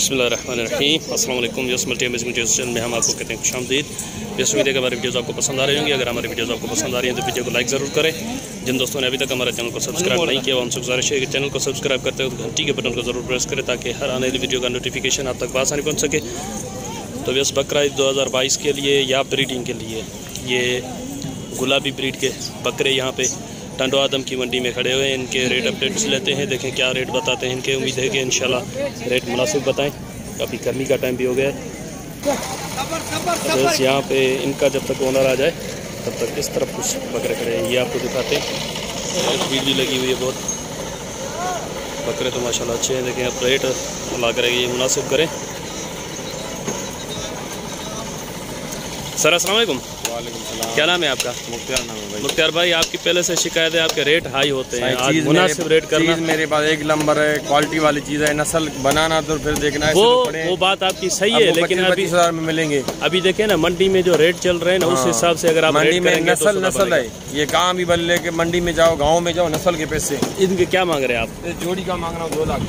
बिस्मिल्लाहिर्रहमानिर्रहीम अस्सलाम वालेकुम। यस मल्टी चैनल में हम आपको कहते हैं खुशामदीद। यस उम्मीद है कि हमारी वीडियोज़ आपको पसंद आ रही होंगी। अगर हमारी वीडियोज़ आपको पसंद आ रही हैं तो वीडियो को लाइक ज़रूर करें। जिन दोस्तों ने अभी तक हमारे चैनल को सब्सक्राइब नहीं किया वो हमसे गुजारिश है कि चैनल को सब्सक्राइब करते हो तो घंटी के बटन को ज़रूर प्रेस करें ताकि हर आने वाली वीडियो का नोटिफिकेशन आप तक आसानी पहुँच सके। तो यस बकरा ईद 2022 के लिए या ब्रीडिंग के लिए ये गुलाबी ब्रीड के बकरे यहाँ पे टंडो आदम की मंडी में खड़े हुए हैं। इनके रेट अपडेट्स लेते हैं, देखें क्या रेट बताते हैं इनके। उम्मीद है कि इंशाल्लाह रेट मुनासिब बताएं। अभी गर्मी का टाइम भी हो गया है। बस यहाँ पे इनका जब तक ओनर आ जाए तब तक इस तरफ कुछ बकरे खड़े हैं, ये आपको दिखाते हैं। भीड़ भी लगी हुई है बहुत। बकरे तो माशाल्लाह अच्छे हैं। देखें आप रेट अल्लाह करेंगे ये मुनासिब करें। सर अस्सलाम वालेकुम। वालेकुम सलाम। क्या नाम है आपका? मुख्तार नाम है भाई। मुख्तार भाई, आपकी पहले से शिकायत है आपके रेट हाई होते हैं, आज मुनासिब रेट करना। चीज़ मेरे पास एक नंबर है, क्वालिटी वाली चीज़ है। नस्ल बनाना तो फिर देखना है। वो बात आपकी सही है, लेकिन अभी 25,000 में मिलेंगे। अभी देखें ना मंडी में जो रेट चल रहे हैं ना उस हिसाब से अगर आप मंडी में नस्ल है, ये कहाँ भी बल्ले के मंडी में जाओ, गाँव में जाओ, नस्ल के पैसे। इनके क्या मांग रहे हैं आप? जोड़ी का मांग रहा हूँ 2 लाख।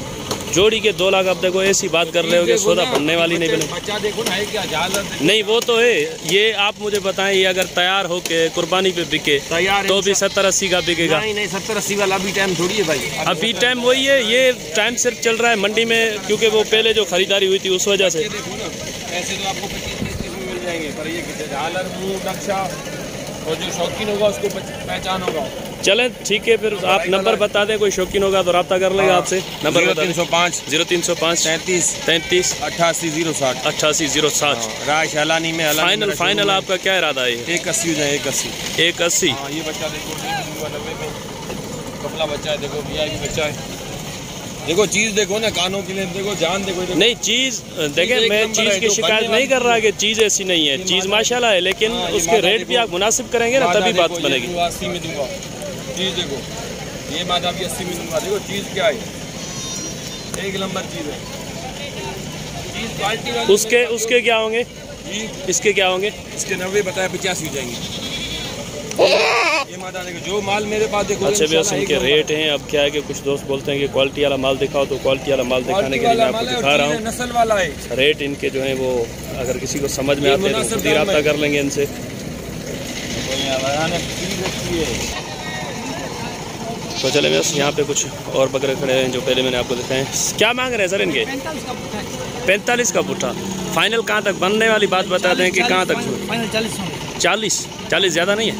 जोड़ी के 2 लाख। अब देखो ऐसी बात कर रहे हो कि सौदा बनने वाली नहीं बने। बच्चा देखो ना है क्या नहीं, वो तो है। ये आप मुझे बताएं, ये अगर तैयार हो के कुर्बानी पे बिके तो भी 70-80 का बिकेगा? नहीं 70-80 वाला अभी टाइम थोड़ी है भाई। अभी टाइम वही है, ये टाइम सिर्फ चल रहा है मंडी में, क्योंकि वो पहले जो खरीदारी हुई थी उस वजह से। देखो ना ऐसे तो आपको 25-30 में मिल जाएंगे, पर ये झालर मुँह नक्शा और जो शौकीन होगा उसको पहचान होगा। चले ठीक है, फिर आप नंबर बता दें, कोई शौकीन होगा तो रब्ता कर लेगा आपसे। नंबर 0305 33 88 060 88 060। राश हलानी में फाइनल आपका क्या इरादा है? 180 हो जाए। 180। ये बच्चा देखो 90 में कपला बच्चा है। देखो VIP बच्चा है। देखो चीज देखो ना, कानों के लिए देखो, जान देखो। नहीं चीज देखें, मैं चीज की शिकायत नहीं कर रहा कि चीज ऐसी नहीं है, चीज माशाल्लाह है, लेकिन उसके रेट भी आप मुनासिब करेंगे ना तभी बात बनेगी। 80 में दूंगा चीज। देखो ये मादा भी 80 में दूंगा। देखो चीज क्या है, एक नंबर चीज है। चीज क्वालिटी वाली। उसके क्या होंगे? इसके क्या होंगे? इसके 90 बताया 85 हो जाएंगे। ये मादा देखो, जो माल मेरे पास देखो। अच्छा भैया, इनके रेट हैं। अब क्या है कि कुछ दोस्त बोलते हैं कि क्वालिटी वाला माल दिखाओ, तो क्वालिटी वाला माल दिखाने के लिए मैं आपको दिखा रहा हूँ। नस्ल वाला है। रेट इनके जो है वो अगर किसी को समझ में आते हैं तो खुद ही रब्ता कर लेंगे इनसे। तो चले बस यहाँ पे कुछ और बकरे खड़े हैं जो पहले मैंने आपको दिखाए। क्या मांग रहे हैं सर इनके? 45 का पुट्ठा। फाइनल कहाँ तक बनने वाली बात बता दें कि कहाँ तक? 40 ज़्यादा नहीं है?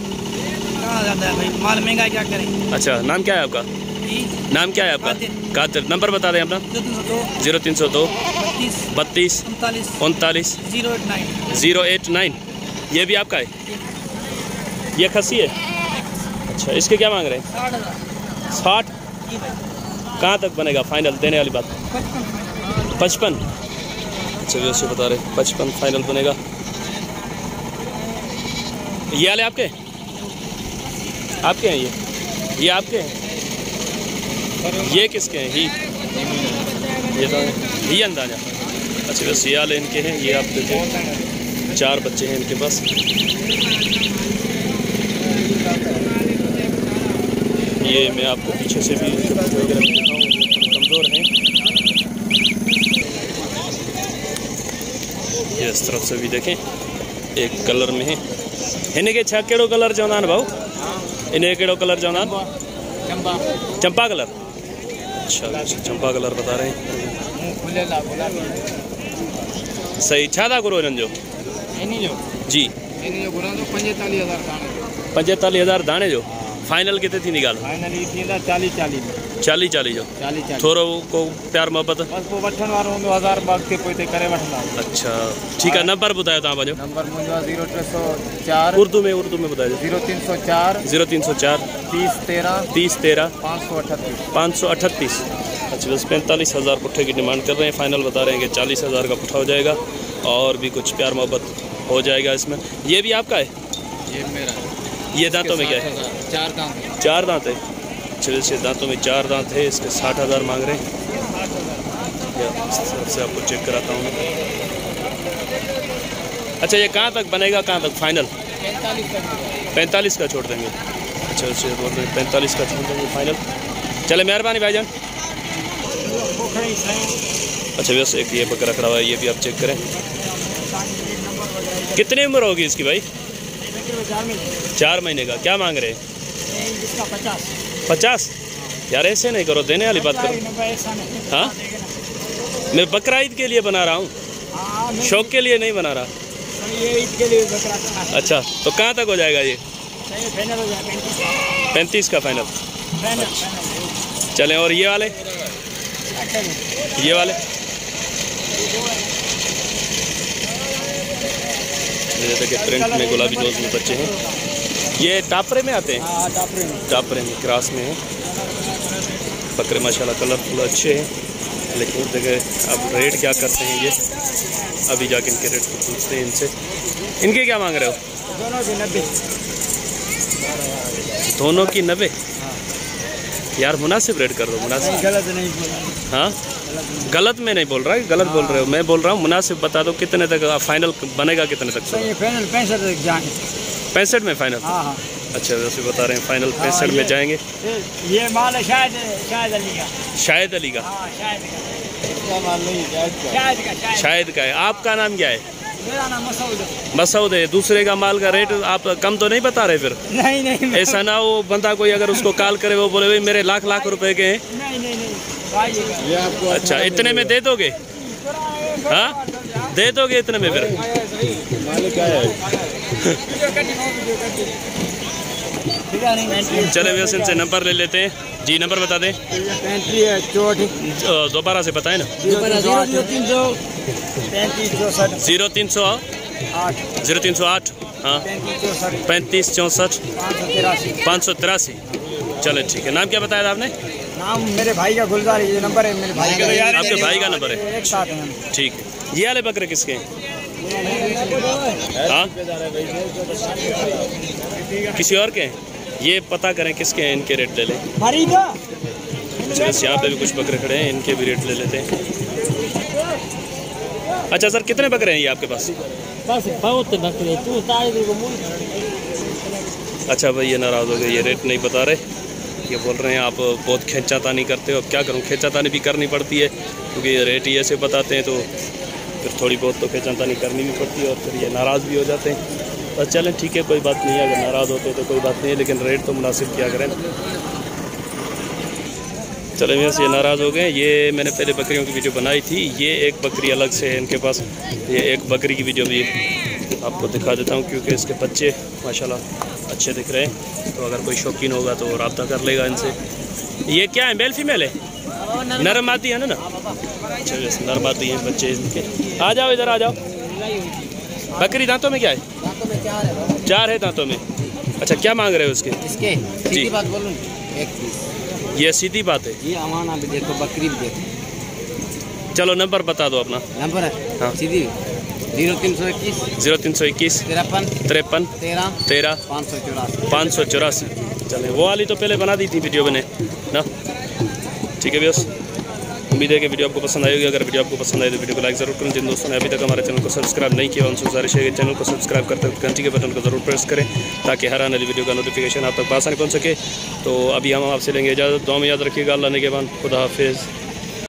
माल महंगा क्या करें। अच्छा, नाम क्या है आपका? नाम क्या है आपका? कादिर। नंबर बता दें अपना। 0302 32 39 089। ये भी आपका है? ये खसी है? अच्छा, इसके क्या मांग रहे हैं? 60। कहाँ तक बनेगा फाइनल देने वाली बात? 55। अच्छा वैसे बता रहे 55 फाइनल बनेगा। ये वाले आपके हैं ये आपके हैं? ये किसके हैं? ये तो ही अंदाजा। अच्छा बस ये वाले इनके हैं। ये आप देखें 4 बच्चे हैं इनके पास। ये मैं आपको पीछे से भी वगैरह दिखाऊँ, कमज़ोर हैं। ये इस तरफ से भी देखें, एक कलर में है। इन्हें के छा केड़ो कलर चवंदा भाऊ? इन्हें केड़ो कलर चवंदा? चंपा कलर। अच्छा, चंपा कलर बता रहे हैं। सही। छा था गुरु इन्हनि जो? जी 45,000 दाणे जो। फाइनल कितने थी निकाल? फाइनल ये थींदा 40 जो। थोरो को प्यार मोहब्बत बस वठण वारो हूंदो 1000 बाग के पोइ ते करे वठंदा। अच्छा ठीक है। नंबर बतायो तव्हां पंहिंजो। नंबर मुंहिंजो 0304 उर्दू में बताइए। 0304 30 13 538। अच्छा बस 45,000 पुट्ठे की डिमांड कर रहे हैं। फाइनल बता रहे हैं कि 40,000 का पुट्ठा हो जाएगा और भी कुछ प्यार मोहब्बत हो जाएगा इसमें। ये भी आपका है? ये मेरा है। ये दांतों में क्या है? 4 दांत है। चलिए से दांतों में 4 दांत है। इसके 60,000 मांग रहे हैं। इस तरफ से आपको चेक कराता हूँ। अच्छा ये कहाँ तक बनेगा, कहाँ तक फाइनल? 45 का छोड़ देंगे। अच्छा उससे बोल रहे 45 का छोड़ देंगे फाइनल। चले मेहरबानी भाईजान। अच्छा वैसे एक ये बकरा खड़ा हुआ है, ये भी आप चेक करें। कितनी उम्र होगी इसकी भाई? 4 महीने का। क्या मांग रहे हैं? 50। यार ऐसे नहीं करो, देने वाली बात करो। हाँ मैं बकरा ईद के लिए बना रहा हूँ, शौक के लिए नहीं बना रहा। अच्छा तो कहाँ तक हो जाएगा ये? 35 का फाइनल। चलें। और ये वाले? ये वाले देखिए प्रिंट में गुलाबी नोज में बच्चे हैं। ये टापरे में आते हैं? टापरे में क्रॉस में है बकरे माशाल्लाह, कलरफुल अच्छे हैं। लेकिन देखिए अब रेट क्या करते हैं ये, अभी जाके इनके रेट पूछते हैं इनसे। इनके क्या मांग रहे हो? दोनों की 90। यार मुनासिब रेट कर दो, मुनासिब। गलत नहीं बोला। हाँ गलत में नहीं बोल रहा है, गलत बोल रहे हो। मैं बोल रहा हूँ मुनासिब बता दो, कितने तक फाइनल बनेगा? कितने तक? फाइनल 65 तक जाएंगे। 65 में फाइनल? हाँ। अच्छा वैसे बता रहे हैं फाइनल 65 में जाएंगे। ये माल है शायद अली का। शायद अली का? हाँ, शायद का है। आपका नाम क्या है? मेरा नाम मसूद है। मसूद है। दूसरे का माल का रेट आप कम तो नहीं बता रहे फिर? नहीं ऐसा ना हो बंदा कोई अगर उसको कॉल करे वो बोले भाई मेरे लाख रुपए के हैं। नहीं। अच्छा इतने में दे दोगे? हाँ दे दोगे इतने में फिर? चले वैसे इनसे नंबर ले लेते हैं जी। नंबर बता दें। 35 दोबारा से बताएं ना। 0308 हाँ 35 64 583। चले ठीक है। नाम क्या बताया था आपने? नाम मेरे भाई का गुलजार, ये नंबर है मेरे भाई का। आपके भाई का नंबर है? एक साथ हैं हम। ठीक है। ये वाले बकरे किसके हैं? हाँ किसी और के हैं? ये पता करें किसके हैं, इनके रेट ले लें। अच्छा यहाँ पे भी कुछ बकरे खड़े हैं, इनके भी रेट ले लेते हैं। अच्छा सर कितने बकरे हैं ये आपके पास? बहुत बकरे। अच्छा भाई ये नाराज़ हो गए, ये रेट नहीं बता रहे। ये बोल रहे हैं आप बहुत खींचातानी करते हो। अब क्या करूं, खींचातानी भी करनी पड़ती है क्योंकि ये रेट ही ऐसे बताते हैं, तो फिर थोड़ी बहुत तो खींचातानी करनी भी पड़ती है और फिर ये नाराज़ भी हो जाते हैं। बस चलें ठीक है, कोई बात नहीं है। अगर नाराज़ होते तो कोई बात नहीं है, लेकिन रेट तो मुनासिब किया करें। चले वैसे ये नाराज़ हो गए। ये मैंने पहले बकरियों की वीडियो बनाई थी, ये एक बकरी अलग से है इनके पास। ये एक बकरी की वीडियो भी आपको दिखा देता हूँ क्योंकि इसके बच्चे माशाल्लाह अच्छे दिख रहे हैं। तो अगर कोई शौकीन होगा तो रब्ता कर लेगा इनसे। ये क्या है, मेल फीमेल है? नर मादी है ना? अच्छा वैसे नर मादी हैं बच्चे इनके। आ जाओ इधर आ जाओ। बकरी दांतों में क्या है? 4 है दांतों में। अच्छा क्या मांग रहे हो इसके? सीधी बात बोलूं, ये सीधी बात है। ये अमाना भी देखो, बकरी भी देखो। चलो नंबर बता दो अपना। नंबर है हाँ सीधी 0321 53 13 584। चले वो वाली तो पहले बना दी थी वीडियो मैंने ना। ठीक है भैया, उम्मीद है कि वीडियो आपको पसंद आई होगी। अगर वीडियो आपको पसंद आए तो वीडियो को लाइक ज़रूर करें। जिन दोस्तों ने अभी तक हमारे चैनल को सब्सक्राइब नहीं किया उनसे गुजारिश है कि चैनल को सब्सक्राइब करते हुए घंटी के बटन को ज़रूर प्रेस करें ताकि हर आने वाली वीडियो का नोटिफिकेशन आप तक आसानी पहुँच सके। तो अभी हम आपसे लेंगे इजाज़त। दुआ में याद रखिएगा। अल्लाह ने के बाद खुदा हाफिज़।